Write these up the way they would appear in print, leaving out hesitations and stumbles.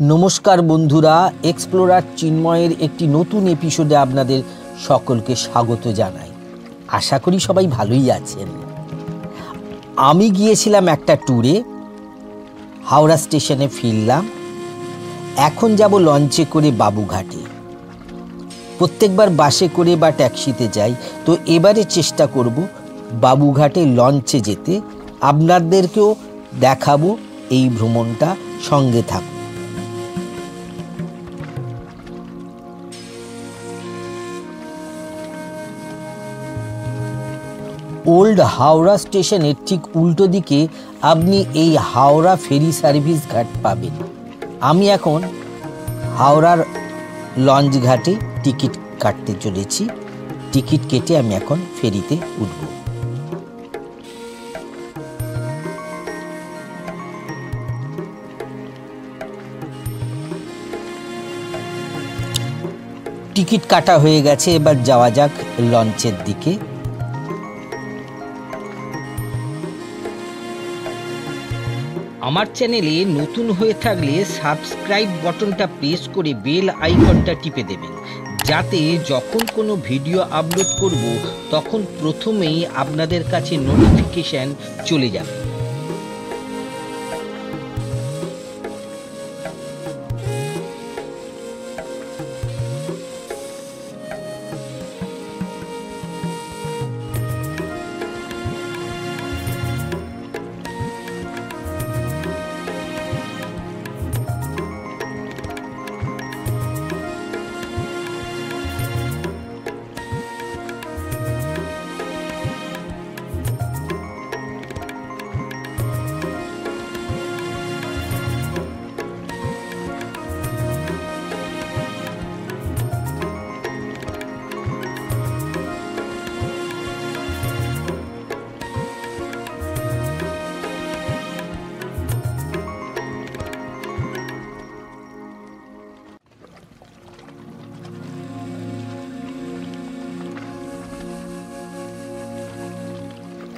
নমস্কার বন্ধুরা, এক্সপ্লোরার চিন্ময়ের একটি নতুন এপিসোডে আপনাদের সকলকে স্বাগত জানাই। আশা করি সবাই ভালোই আছেন। আমি গিয়েছিলাম একটা ট্যুরে, হাওড়া স্টেশনে ফিরলাম। এখন যাব লঞ্চে করে বাবুঘাটে। প্রত্যেকবার বাসে করে বা ট্যাক্সিতে যাই, তো এবারে চেষ্টা করব বাবুঘাটে লঞ্চে যেতে। আপনাদেরকেও দেখাবো এই ভ্রমণটা, সঙ্গে থাকুন। ওল্ড হাওড়া স্টেশনের ঠিক উল্টো দিকে আপনি এই হাওড়া ফেরি সার্ভিস ঘাট পাবেন। আমি এখন হাওড়ার লঞ্চ ঘাটে টিকিট কাটতে চলেছি। টিকিট কেটে আমি এখন ফেরিতে উঠব। টিকিট কাটা হয়ে গেছে, এবার যাওয়া যাক লঞ্চের দিকে। আমার চ্যানেলে নতুন হয়ে থাকলে সাবস্ক্রাইব বাটনটা প্রেস করে বেল আইকনটা টিপে দেবেন, যাতে যখন কোনো ভিডিও আপলোড করব তখন প্রথমেই আপনাদের কাছে নোটিফিকেশন চলে যাবে।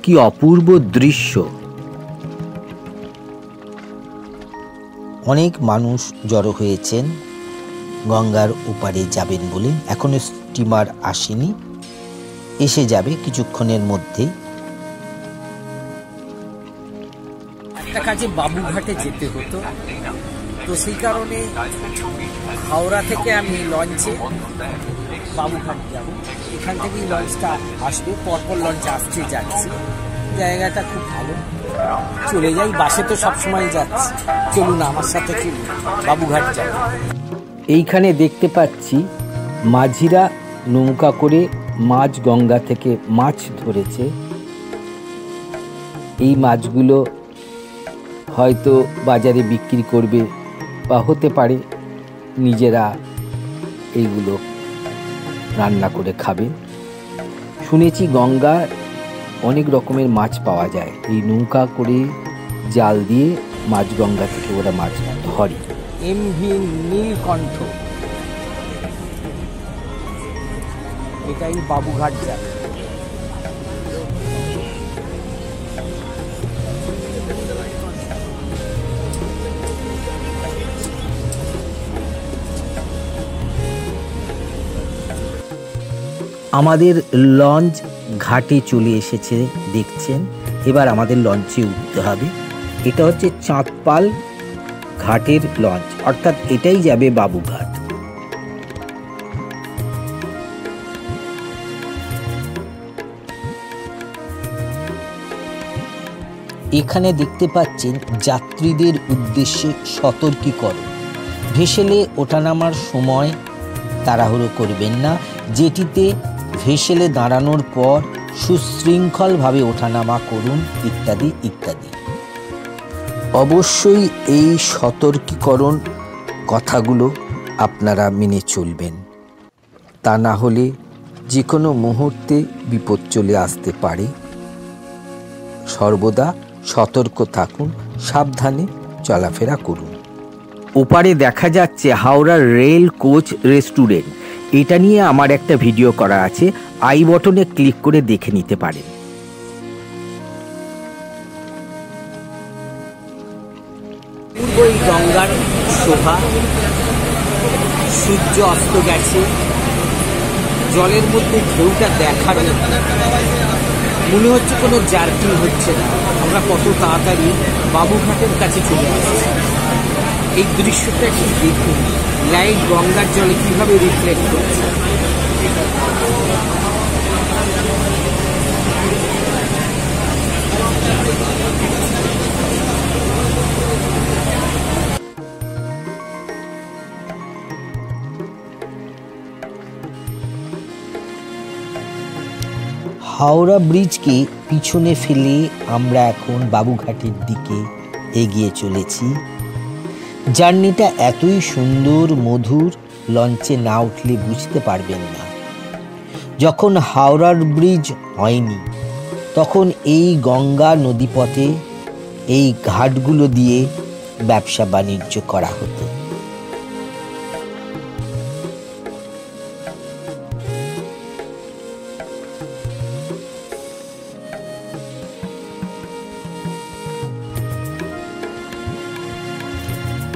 কি অপূর্ব দৃশ্য! অনেক মানুষ জড়ো হয়েছেন গঙ্গার ওপারে যাবেন বলে। এখনো স্টিমার আসেনি, এসে যাবে কিছুক্ষণের মধ্যেই। একটা কাজে বাবুঘাটে যেতে হতো, তো সেই কারণে হাওড়া থেকে আমি লঞ্চে বাবুঘাট যাব। এখান থেকেই লঞ্চটা আসবে, পরপর লঞ্চ আসছে যাচ্ছে। জায়গাটা খুব ভালো, চলে যাই। বাসে তো সবসময় যাচ্ছি, চলুন আমার সাথে চলুন, বাবুঘাট যাব। এইখানে দেখতে পাচ্ছি মাঝিরা নৌকা করে মাছ গঙ্গা থেকে মাছ ধরেছে। এই মাছগুলো হয়তো বাজারে বিক্রি করবে, বা হতে পারে নিজেরা এইগুলো রান্না করে খাবে। শুনেছি গঙ্গা অনেক রকমের মাছ পাওয়া যায়। এই নৌকা করে জাল দিয়ে মাছ গঙ্গা থেকে ওরা মাছ ধরে। এমভি নীলকণ্ঠ, এটাই বাবুঘাট জায়গা। আমাদের লঞ্চ ঘাটে চলে এসেছে দেখছেন। এবার আমাদের লঞ্চে উঠতে হবে। এটা হচ্ছে চাঁদপাল ঘাটের লঞ্চ, অর্থাৎ এটাই যাবে বাবুঘাট। এখানে দেখতে পাচ্ছেন যাত্রীদের উদ্দেশ্যে সতর্কীকরণ। ভেসেলে ওঠানামার সময় তাড়াহুড়ো করবেন না। জেটিতে ভেসেলে দাঁড়ানোর পর সুশৃঙ্খলভাবে ওঠানামা করুন, ইত্যাদি ইত্যাদি। অবশ্যই এই সতর্কীকরণ কথাগুলো আপনারা মেনে চলবেন, তা না হলে যে কোনো মুহূর্তে বিপদ চলে আসতে পারে। সর্বদা সতর্ক থাকুন, সাবধানে চলাফেরা করুন। ওপারে দেখা যাচ্ছে হাওড়া রেল কোচ রেস্টুরেন্ট। এটা নিয়ে আমার একটা ভিডিও করা আছে, আই বটনে ক্লিক করে দেখে নিতে পারেন। পূর্ব গঙ্গার শোভা। সূর্য অস্ত গেছে, জলের মধ্যে ঢেউটা দেখার মনে হচ্ছে কোনো জার্কিং হচ্ছে না। আমরা কত তাড়াতাড়ি বাবুঘাটের কাছে চলে আসছি। এই দৃশ্যটা একটু দেখুন, লাইট গঙ্গার জলে কিভাবে রিফ্লেক্ট করছে। হাওড়া ব্রিজকে পিছনে ফেলে আমরা এখন বাবুঘাটের দিকে এগিয়ে চলেছি। জার্নিটা এতই সুন্দর, মধুর, লঞ্চে না উঠলে বুঝতে পারবেন না। যখন হাওড়ার ব্রিজ হয়নি তখন এই গঙ্গা নদীপথে এই ঘাটগুলো দিয়ে ব্যবসা বাণিজ্য করা হতো।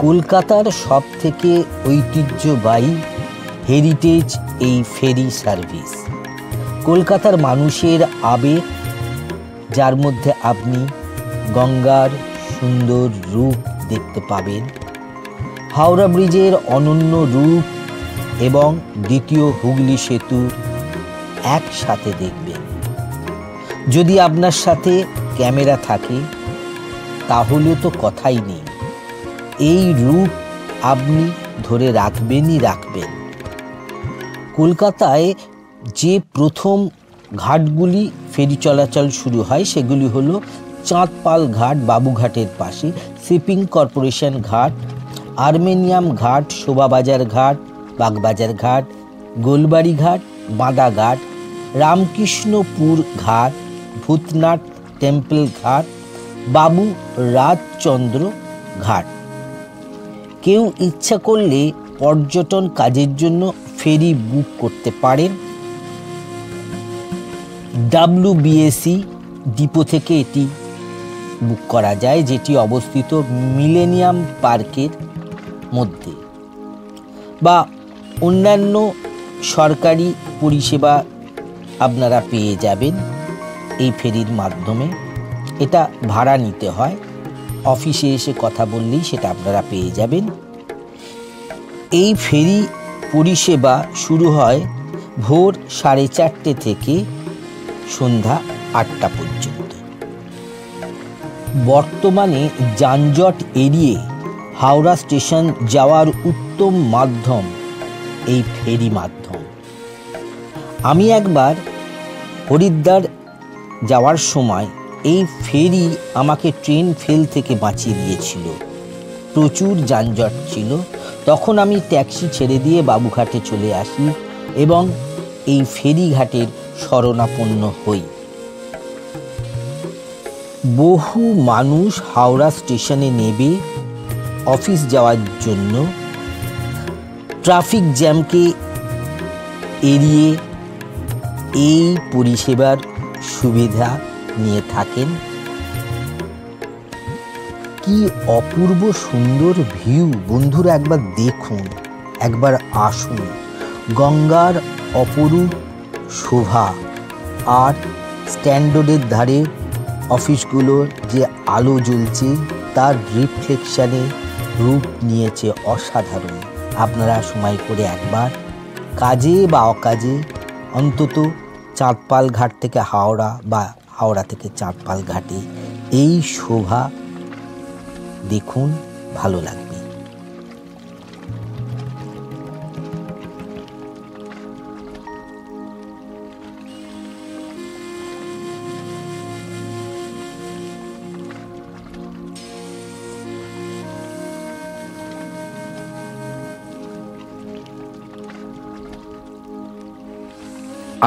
কলকাতার সব থেকে ঐতিহ্যবাহী হেরিটেজ এই ফেরি সার্ভিস। কলকাতার মানুষের আবেগ, যার মধ্যে আপনি গঙ্গার সুন্দর রূপ দেখতে পাবেন, হাওড়া ব্রিজের অনন্য রূপ এবং দ্বিতীয় হুগলি সেতুর একসাথে দেখবেন। যদি আপনার সাথে ক্যামেরা থাকে তাহলে তো কথাই নেই, এই রূপ আপনি ধরে রাখবেনই রাখবেন। কলকাতায় যে প্রথম ঘাটগুলি ফেরি চলাচল শুরু হয় সেগুলি হলো চাঁদপাল ঘাট বাবুঘাটের পাশে, শিপিং কর্পোরেশন ঘাট, আর্মেনিয়াম ঘাট, শোভাবাজার ঘাট, বাগবাজার ঘাট, গোলবাড়ি ঘাট, বাঁদা ঘাট, রামকৃষ্ণপুর ঘাট, ভূতনাথ টেম্পল ঘাট, বাবু রাজচন্দ্র ঘাট। কেউ ইচ্ছা করলে পর্যটন কাজের জন্য ফেরি বুক করতে পারেন। WBSE ডিপো থেকে এটি বুক করা যায়, যেটি অবস্থিত মিলেনিয়াম পার্কের মধ্যে, বা অন্যান্য সরকারি পরিষেবা আপনারা পেয়ে যাবেন এই ফেরির মাধ্যমে। এটা ভাড়া নিতে হয়, অফিসে এসে কথা বললেই সেটা আপনারা পেয়ে যাবেন। এই ফেরি পরিষেবা শুরু হয় ভোর 4:30 থেকে সন্ধ্যা 8টা পর্যন্ত। বর্তমানে যানজট এড়িয়ে হাওড়া স্টেশন যাওয়ার উত্তম মাধ্যম এই ফেরি মাধ্যম। আমি একবার হরিদ্বার যাওয়ার সময় এই ফেরি আমাকে ট্রেন ফেল থেকে বাঁচিয়ে দিয়েছিল। প্রচুর যানজট ছিল, তখন আমি ট্যাক্সি ছেড়ে দিয়ে বাবুঘাটে চলে আসি এবং এই ফেরিঘাটের শরণাপন্ন হই। বহু মানুষ হাওড়া স্টেশনে নেবে অফিস যাওয়ার জন্য ট্রাফিক জ্যামকে এড়িয়ে এই পরিষেবার সুবিধা নিয়ে থাকেন। কি অপূর্ব সুন্দর ভিউ বন্ধুরা, একবার দেখুন, একবার আসুন। গঙ্গার অপরূপ শোভা আর স্ট্যান্ডার্ডের ধারে অফিসগুলোর যে আলো জ্বলছে তার রিফ্লেকশানে রূপ নিয়েছে অসাধারণ। আপনারা সময় করে একবার কাজে বা অকাজে অন্তত চাঁদপাল ঘাট থেকে হাওড়া বা হাওড়া থেকে চাঁদপাল ঘাটে এই শোভা দেখুন, ভালো লাগবে।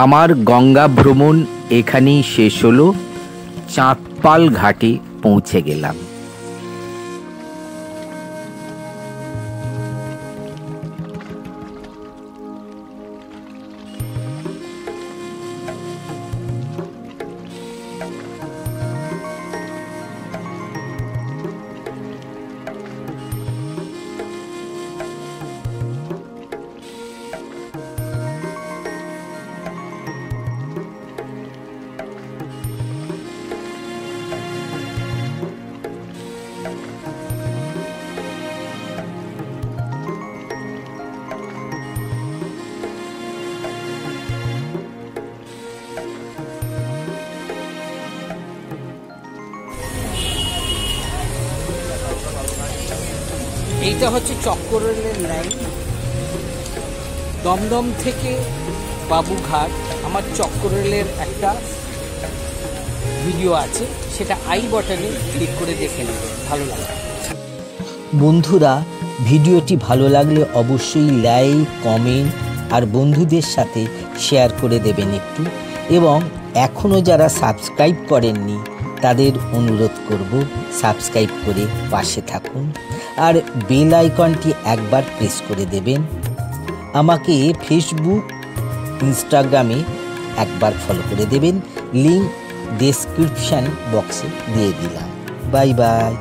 আমার গঙ্গা ভ্রমণ এখানেই শেষ হলো। চাঁদপাল ঘাটে পৌঁছে গেলাম। এইটা হচ্ছে চক্করেলের লাইন, দমদম থেকে বাবুঘাট। আমার চক্করেলের একটা ভিডিও আছে, সেটা আই বাটনে ক্লিক করে দেখে নেবেন, ভালো লাগবে। বন্ধুরা, ভিডিওটি ভালো লাগলে অবশ্যই লাইক, কমেন্ট আর বন্ধুদের সাথে শেয়ার করে দেবেন একটু। এবং এখনও যারা সাবস্ক্রাইব করেননি তাদের অনুরোধ করব সাবস্ক্রাইব করে পাশে থাকুন আর বেল আইকনটি একবার প্রেস করে দেবেন। আমাকে ফেসবুক, ইনস্টাগ্রামে একবার ফলো করে দেবেন, লিঙ্ক ডেসক্রিপশান বক্সে দিয়ে দিলাম। Bye bye.